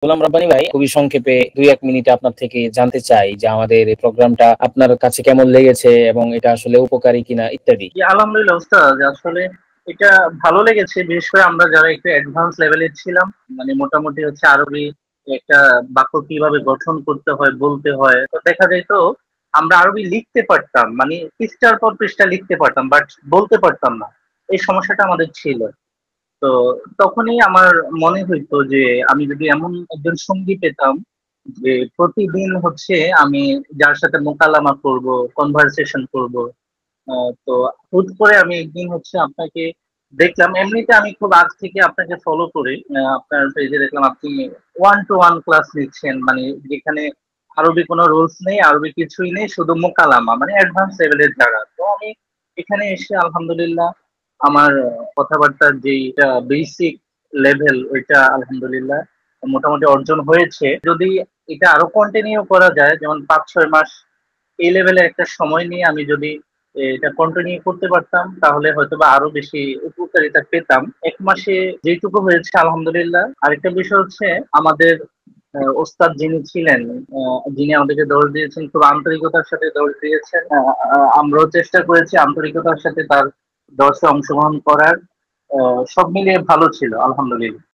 গোলাম রাব্বানী ভাই, খুবই সংক্ষেপে ২-১ মিনিটে আপনার থেকে জানতে চাই যে আমাদের এই প্রোগ্রামটা আপনার কাছে কেমন লেগেছে এবং এটা আসলে উপকারী কিনা ইত্যাদি। জি, আলহামদুলিল্লাহ ওস্তাদ, আসলে এটা ভালো লেগেছে। বিশেষ করে আমরা যারা একটু অ্যাডভান্স লেভেলের ছিলাম, মানে মোটামুটি হচ্ছে আরবি একটা বাক্য কিভাবে গঠন করতে হয়, বলতে হয়, তো দেখা যায় তো আমরা আরবি লিখতে পারতাম, মানে পৃষ্ঠার পর পৃষ্ঠা লিখতে পারতাম, বাট বলতে পারতাম না। এই সমস্যাটা আমাদের ছিল। তো তখনই আমার মনে হইতো যে আমি যদি এমন একজন সঙ্গী পেতাম যে প্রতিদিন হচ্ছে আমি যার সাথে মোকালামা করব, কনভারসেশন করব। তো হুট করে আমি একদিন হচ্ছে আপনাকে দেখলাম, এমনিতে আমি খুব আগ থেকে আপনাকে ফলো করি। আপনার পেজে দেখলাম আপনি ওয়ান টু ওয়ান ক্লাস নিচ্ছেন, মানে যেখানে আরবি কোনো রুলস নেই, আরবি কিছুই নেই, শুধু মোকালামা, মানে অ্যাডভান্স লেভেলের জায়গা। তো আমি এখানে এসে আলহামদুলিল্লাহ আমার কথাবার্তার যেটা বেসিক লেভেল, ওইটা আলহামদুলিল্লাহ মোটামুটি অর্জন হয়েছে। যদি এটা আরো কন্টিনিউ করা যায়, যেমন 5-6 মাস এই লেভেলের একটা সময় নিয়ে আমি যদি এটা কন্টিনিউ করতে পারতাম, তাহলে হয়তো বা আরো বেশি উপকারিতা পেতাম। 1 মাসে যেটুকু হয়েছে আলহামদুলিল্লাহ। আরেকটা বিষয় হচ্ছে আমাদের ওস্তাদ যিনি ছিলেন, যিনি আমাদেরকে দৌড় দিয়েছেন, খুব আন্তরিকতার সাথে দৌড় দিয়েছেন। আমরাও চেষ্টা করেছি আন্তরিকতার সাথে তার দর্শে অংশগ্রহণ করার। সব মিলিয়ে ভালো ছিল আলহামদুলিল্লাহ।